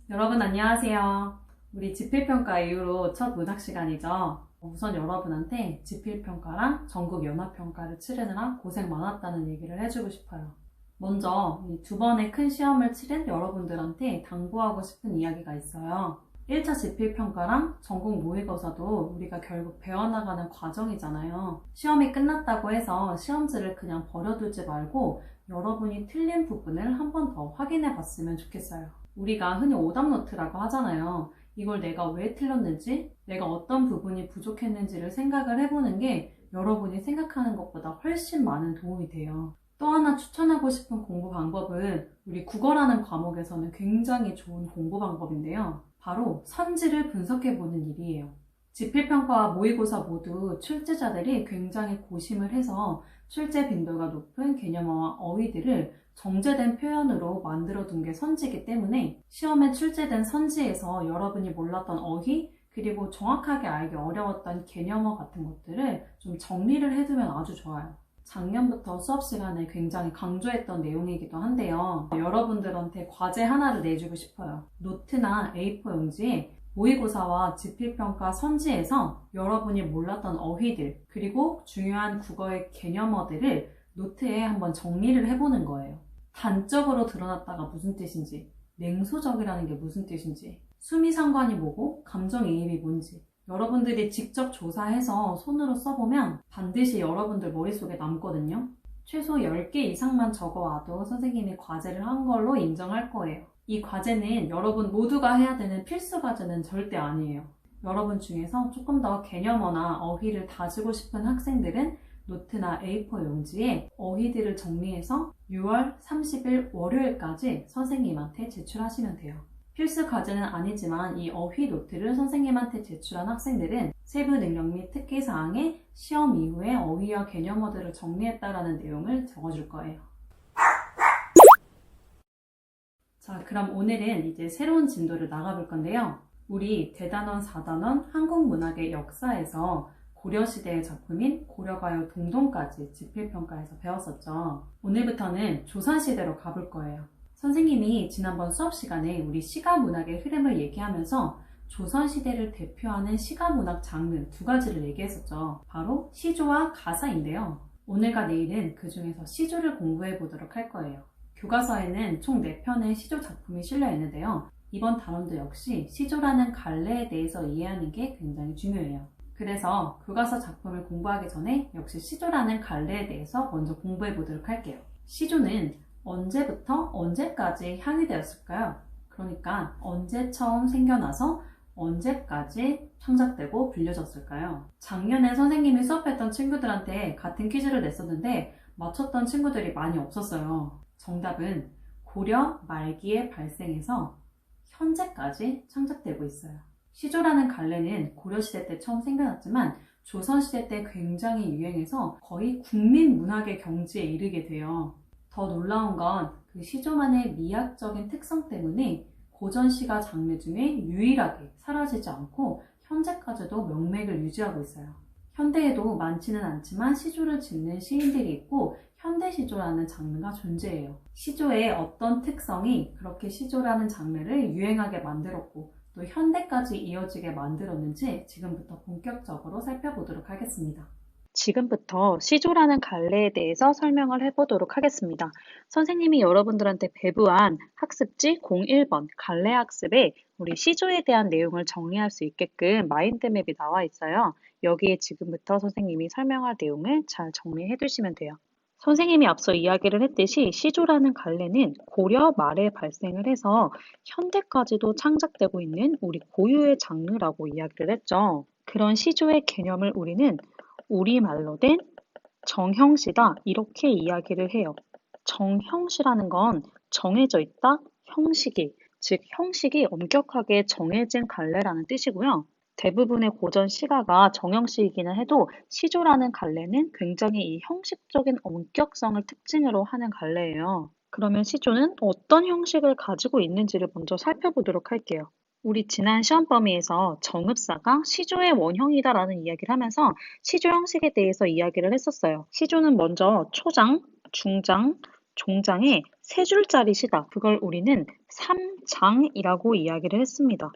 여러분 안녕하세요. 우리 지필평가 이후로 첫 문학 시간이죠. 우선 여러분한테 지필평가랑 전국연합평가를 치르느라 고생 많았다는 얘기를 해주고 싶어요. 먼저 이 두 번의 큰 시험을 치른 여러분들한테 당부하고 싶은 이야기가 있어요. 1차 지필평가랑 전국 모의고사도 우리가 결국 배워나가는 과정이잖아요. 시험이 끝났다고 해서 시험지를 그냥 버려두지 말고 여러분이 틀린 부분을 한 번 더 확인해 봤으면 좋겠어요. 우리가 흔히 오답노트라고 하잖아요. 이걸 내가 왜 틀렸는지, 내가 어떤 부분이 부족했는지를 생각을 해보는 게 여러분이 생각하는 것보다 훨씬 많은 도움이 돼요. 또 하나 추천하고 싶은 공부 방법은 우리 국어라는 과목에서는 굉장히 좋은 공부 방법인데요. 바로 선지를 분석해보는 일이에요. 지필평가와 모의고사 모두 출제자들이 굉장히 고심을 해서 출제 빈도가 높은 개념어와 어휘들을 정제된 표현으로 만들어둔 게 선지이기 때문에 시험에 출제된 선지에서 여러분이 몰랐던 어휘 그리고 정확하게 알기 어려웠던 개념어 같은 것들을 좀 정리를 해두면 아주 좋아요. 작년부터 수업 시간에 굉장히 강조했던 내용이기도 한데요. 여러분들한테 과제 하나를 내주고 싶어요. 노트나 A4 용지에 모의고사와 지필평가 선지에서 여러분이 몰랐던 어휘들 그리고 중요한 국어의 개념어들을 노트에 한번 정리를 해보는 거예요. 단적으로 드러났다가 무슨 뜻인지, 냉소적이라는 게 무슨 뜻인지, 수미상관이 뭐고 감정이입이 뭔지 여러분들이 직접 조사해서 손으로 써보면 반드시 여러분들 머릿속에 남거든요. 최소 10개 이상만 적어와도 선생님이 과제를 한 걸로 인정할 거예요. 이 과제는 여러분 모두가 해야 되는 필수 과제는 절대 아니에요. 여러분 중에서 조금 더 개념어나 어휘를 다지고 싶은 학생들은 노트나 A4 용지에 어휘들을 정리해서 6월 30일 월요일까지 선생님한테 제출하시면 돼요. 필수 과제는 아니지만 이 어휘 노트를 선생님한테 제출한 학생들은 세부 능력 및 특기사항에 시험 이후에 어휘와 개념어들을 정리했다라는 내용을 적어줄 거예요. 자, 그럼 오늘은 이제 새로운 진도를 나가볼 건데요. 우리 대단원 4단원 한국문학의 역사에서 고려시대의 작품인 고려가요 동동까지 지필평가에서 배웠었죠. 오늘부터는 조선시대로 가볼 거예요. 선생님이 지난번 수업 시간에 우리 시가문학의 흐름을 얘기하면서 조선시대를 대표하는 시가문학 장르 두 가지를 얘기했었죠. 바로 시조와 가사인데요. 오늘과 내일은 그 중에서 시조를 공부해 보도록 할 거예요. 교과서에는 총 4편의 시조 작품이 실려 있는데요. 이번 단원도 역시 시조라는 갈래에 대해서 이해하는 게 굉장히 중요해요. 그래서 교과서 작품을 공부하기 전에 역시 시조라는 갈래에 대해서 먼저 공부해 보도록 할게요. 시조는 언제부터 언제까지 향유되었을까요? 그러니까 언제 처음 생겨나서 언제까지 창작되고 빌려졌을까요? 작년에 선생님이 수업했던 친구들한테 같은 퀴즈를 냈었는데 맞췄던 친구들이 많이 없었어요. 정답은 고려 말기에 발생해서 현재까지 창작되고 있어요. 시조라는 갈래는 고려시대 때 처음 생겨났지만 조선시대 때 굉장히 유행해서 거의 국민문학의 경지에 이르게 돼요. 더 놀라운 건 그 시조만의 미학적인 특성 때문에 고전시가 장르 중에 유일하게 사라지지 않고 현재까지도 명맥을 유지하고 있어요. 현대에도 많지는 않지만 시조를 짓는 시인들이 있고 현대시조라는 장르가 존재해요. 시조의 어떤 특성이 그렇게 시조라는 장르를 유행하게 만들었고 또 현대까지 이어지게 만들었는지 지금부터 본격적으로 살펴보도록 하겠습니다. 지금부터 시조라는 갈래에 대해서 설명을 해보도록 하겠습니다. 선생님이 여러분들한테 배부한 학습지 01번 갈래 학습에 우리 시조에 대한 내용을 정리할 수 있게끔 마인드맵이 나와 있어요. 여기에 지금부터 선생님이 설명할 내용을 잘 정리해 두시면 돼요. 선생님이 앞서 이야기를 했듯이 시조라는 갈래는 고려 말에 발생을 해서 현대까지도 창작되고 있는 우리 고유의 장르라고 이야기를 했죠. 그런 시조의 개념을 우리는 우리말로 된 정형시다 이렇게 이야기를 해요. 정형시라는 건 정해져 있다, 형식이, 즉 형식이 엄격하게 정해진 갈래라는 뜻이고요. 대부분의 고전 시가가 정형시이기는 해도 시조라는 갈래는 굉장히 이 형식적인 엄격성을 특징으로 하는 갈래예요. 그러면 시조는 어떤 형식을 가지고 있는지를 먼저 살펴보도록 할게요. 우리 지난 시험 범위에서 정읍사가 시조의 원형이다라는 이야기를 하면서 시조 형식에 대해서 이야기를 했었어요. 시조는 먼저 초장, 중장, 종장에 세 줄짜리 시다. 그걸 우리는 삼장이라고 이야기를 했습니다.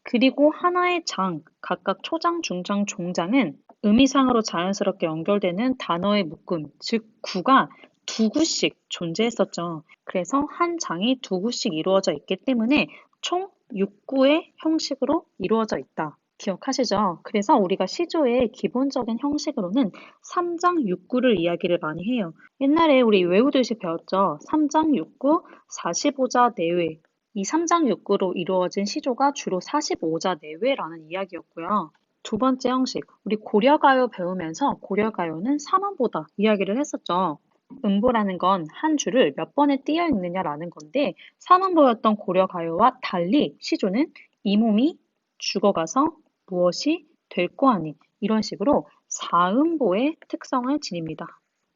그리고 하나의 장, 각각 초장, 중장, 종장은 의미상으로 자연스럽게 연결되는 단어의 묶음, 즉 구가 두 구씩 존재했었죠. 그래서 한 장이 두 구씩 이루어져 있기 때문에 총 6구의 형식으로 이루어져 있다. 기억하시죠? 그래서 우리가 시조의 기본적인 형식으로는 3장 6구를 이야기를 많이 해요. 옛날에 우리 외우듯이 배웠죠. 3장 6구, 45자 내외. 이 3장 6구로 이루어진 시조가 주로 45자 내외라는 이야기였고요. 두 번째 형식, 우리 고려가요 배우면서 고려가요는 3원보다 이야기를 했었죠. 음보라는 건 한 줄을 몇 번에 띄어 읽느냐라는 건데 3원보였던 고려가요와 달리 시조는 이 몸이 죽어가서 무엇이 될 거 아니 이런 식으로 4음보의 특성을 지닙니다.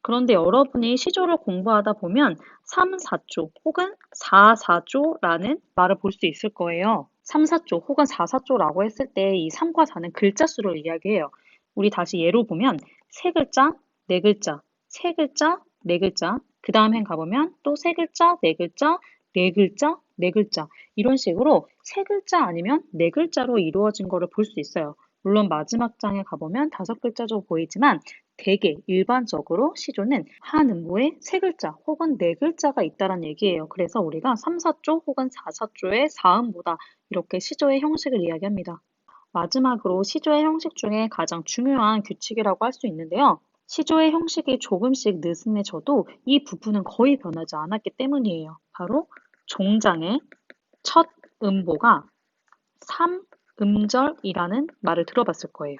그런데 여러분이 시조를 공부하다 보면 3, 4조 혹은 4, 4조라는 말을 볼 수 있을 거예요. 3, 4조 혹은 4, 4조라고 했을 때 이 3과 4는 글자 수를 이야기해요. 우리 다시 예로 보면 세 글자, 네 글자, 세 글자, 네 글자, 그 다음 행 가보면 또 세 글자, 네 글자, 네 글자, 네 글자 이런 식으로 세 글자 아니면 네 글자로 이루어진 거를 볼 수 있어요. 물론 마지막 장에 가보면 다섯 글자로 보이지만 대개 일반적으로 시조는 한 음보에 세 글자 혹은 네 글자가 있다는 얘기예요. 그래서 우리가 3, 4조 혹은 4, 4조의 4음보다 이렇게 시조의 형식을 이야기합니다. 마지막으로 시조의 형식 중에 가장 중요한 규칙이라고 할 수 있는데요. 시조의 형식이 조금씩 느슨해져도 이 부분은 거의 변하지 않았기 때문이에요. 바로 종장의 첫 음보가 3음절이라는 말을 들어봤을 거예요.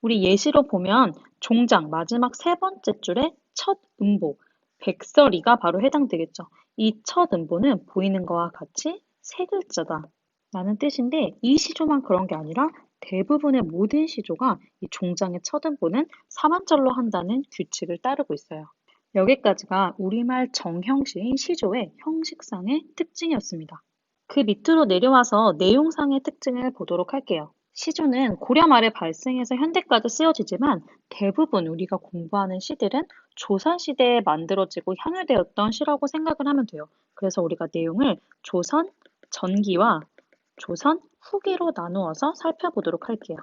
우리 예시로 보면 종장 마지막 세 번째 줄의 첫 음보, 백설이가 바로 해당되겠죠. 이 첫 음보는 보이는 거와 같이 세 글자다 라는 뜻인데 이 시조만 그런 게 아니라 대부분의 모든 시조가 이 종장의 첫 음보는 3한절로 한다는 규칙을 따르고 있어요. 여기까지가 우리말 정형시인 시조의 형식상의 특징이었습니다. 그 밑으로 내려와서 내용상의 특징을 보도록 할게요. 시조는 고려 말에 발생해서 현대까지 쓰여지지만 대부분 우리가 공부하는 시들은 조선시대에 만들어지고 향유되었던 시라고 생각을 하면 돼요. 그래서 우리가 내용을 조선 전기와 조선 후기로 나누어서 살펴보도록 할게요.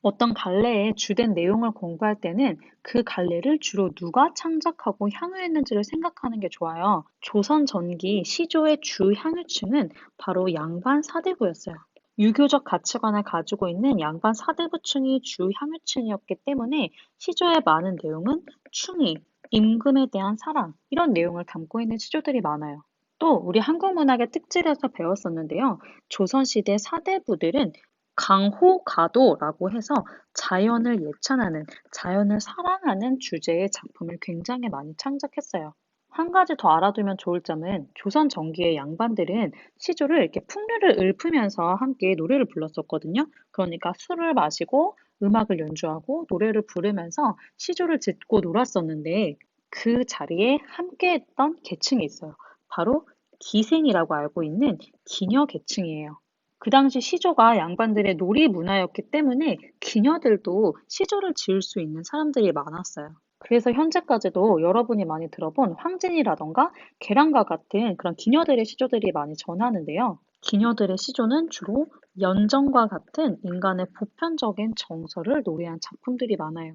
어떤 갈래의 주된 내용을 공부할 때는 그 갈래를 주로 누가 창작하고 향유했는지를 생각하는 게 좋아요. 조선 전기 시조의 주 향유층은 바로 양반 사대부였어요. 유교적 가치관을 가지고 있는 양반 사대부층이 주 향유층이었기 때문에 시조의 많은 내용은 충의, 임금에 대한 사랑 이런 내용을 담고 있는 시조들이 많아요. 또 우리 한국 문학의 특질에서 배웠었는데요. 조선시대 사대부들은 강호가도라고 해서 자연을 예찬하는, 자연을 사랑하는 주제의 작품을 굉장히 많이 창작했어요. 한 가지 더 알아두면 좋을 점은 조선 전기의 양반들은 시조를 이렇게 풍류를 읊으면서 함께 노래를 불렀었거든요. 그러니까 술을 마시고 음악을 연주하고 노래를 부르면서 시조를 짓고 놀았었는데 그 자리에 함께했던 계층이 있어요. 바로 기생이라고 알고 있는 기녀 계층이에요. 그 당시 시조가 양반들의 놀이 문화였기 때문에 기녀들도 시조를 지을 수 있는 사람들이 많았어요. 그래서 현재까지도 여러분이 많이 들어본 황진이라던가 계란과 같은 그런 기녀들의 시조들이 많이 전하는데요. 기녀들의 시조는 주로 연정과 같은 인간의 보편적인 정서를 노래한 작품들이 많아요.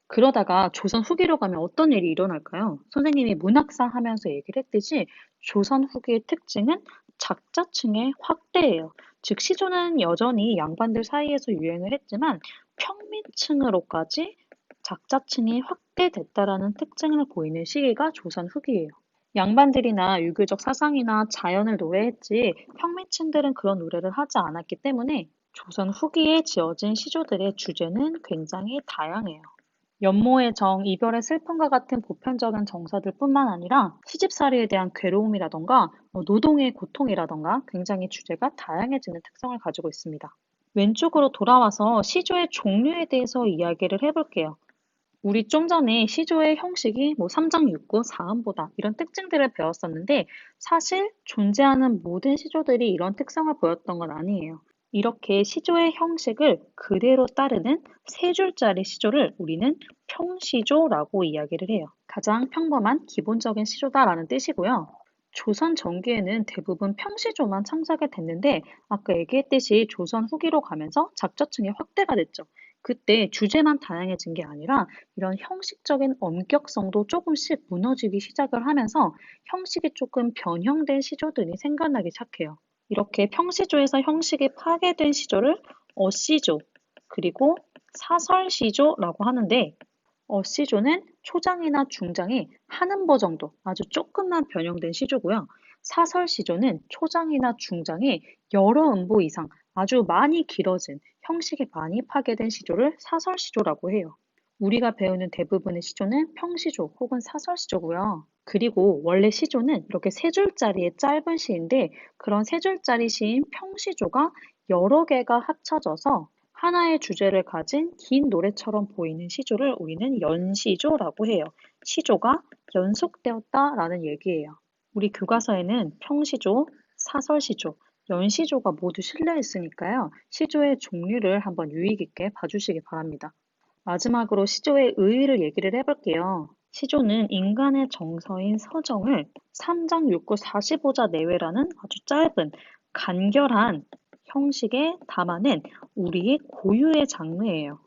그러다가 조선 후기로 가면 어떤 일이 일어날까요? 선생님이 문학사 하면서 얘기를 했듯이 조선 후기의 특징은 작자층의 확대예요. 즉 시조는 여전히 양반들 사이에서 유행을 했지만 평민층으로까지 작자층이 확대됐다라는 특징을 보이는 시기가 조선 후기예요. 양반들이나 유교적 사상이나 자연을 노래했지 평민층들은 그런 노래를 하지 않았기 때문에 조선 후기에 지어진 시조들의 주제는 굉장히 다양해요. 연모의 정, 이별의 슬픔과 같은 보편적인 정서들뿐만 아니라 시집살이에 대한 괴로움이라던가 노동의 고통이라던가 굉장히 주제가 다양해지는 특성을 가지고 있습니다. 왼쪽으로 돌아와서 시조의 종류에 대해서 이야기를 해볼게요. 우리 좀 전에 시조의 형식이 3장 6구, 4음보다 이런 특징들을 배웠었는데 사실 존재하는 모든 시조들이 이런 특성을 보였던 건 아니에요. 이렇게 시조의 형식을 그대로 따르는 세 줄짜리 시조를 우리는 평시조라고 이야기를 해요. 가장 평범한 기본적인 시조다라는 뜻이고요. 조선 전기에는 대부분 평시조만 창작이 됐는데 아까 얘기했듯이 조선 후기로 가면서 작자층이 확대가 됐죠. 그때 주제만 다양해진 게 아니라 이런 형식적인 엄격성도 조금씩 무너지기 시작을 하면서 형식이 조금 변형된 시조들이 생겨나기 시작해요. 이렇게 평시조에서 형식이 파괴된 시조를 어시조, 그리고 사설시조라고 하는데 시조는 초장이나 중장이 한 음보 정도 아주 조금만 변형된 시조고요. 사설시조는 초장이나 중장이 여러 음보 이상 아주 많이 길어진 형식이 많이 파괴된 시조를 사설시조라고 해요. 우리가 배우는 대부분의 시조는 평시조 혹은 사설시조고요. 그리고 원래 시조는 이렇게 세 줄짜리의 짧은 시인데 그런 세 줄짜리 시인 평시조가 여러 개가 합쳐져서 하나의 주제를 가진 긴 노래처럼 보이는 시조를 우리는 연시조라고 해요. 시조가 연속되었다라는 얘기예요. 우리 교과서에는 평시조, 사설시조, 연시조가 모두 실려 있으니까요. 시조의 종류를 한번 유의 깊게 봐주시기 바랍니다. 마지막으로 시조의 의의를 얘기를 해볼게요. 시조는 인간의 정서인 서정을 3장 6구 45자 내외라는 아주 짧은 간결한 형식에 담아낸 우리의 고유의 장르예요.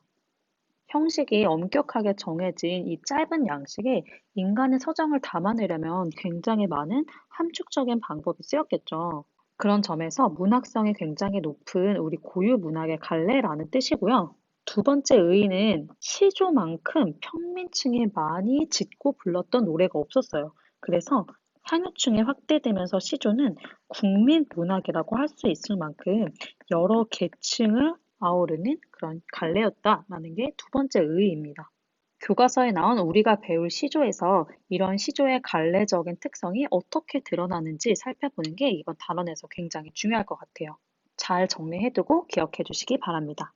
형식이 엄격하게 정해진 이 짧은 양식에 인간의 서정을 담아내려면 굉장히 많은 함축적인 방법이 쓰였겠죠. 그런 점에서 문학성이 굉장히 높은 우리 고유 문학의 갈래라는 뜻이고요. 두 번째 의의는 시조만큼 평민층이 많이 짓고 불렀던 노래가 없었어요. 그래서 향유층이 확대되면서 시조는 국민 문학이라고 할 수 있을 만큼 여러 계층을 아우르는 그런 갈래였다라는 게 두 번째 의의입니다. 교과서에 나온 우리가 배울 시조에서 이런 시조의 갈래적인 특성이 어떻게 드러나는지 살펴보는 게 이번 단원에서 굉장히 중요할 것 같아요. 잘 정리해두고 기억해 주시기 바랍니다.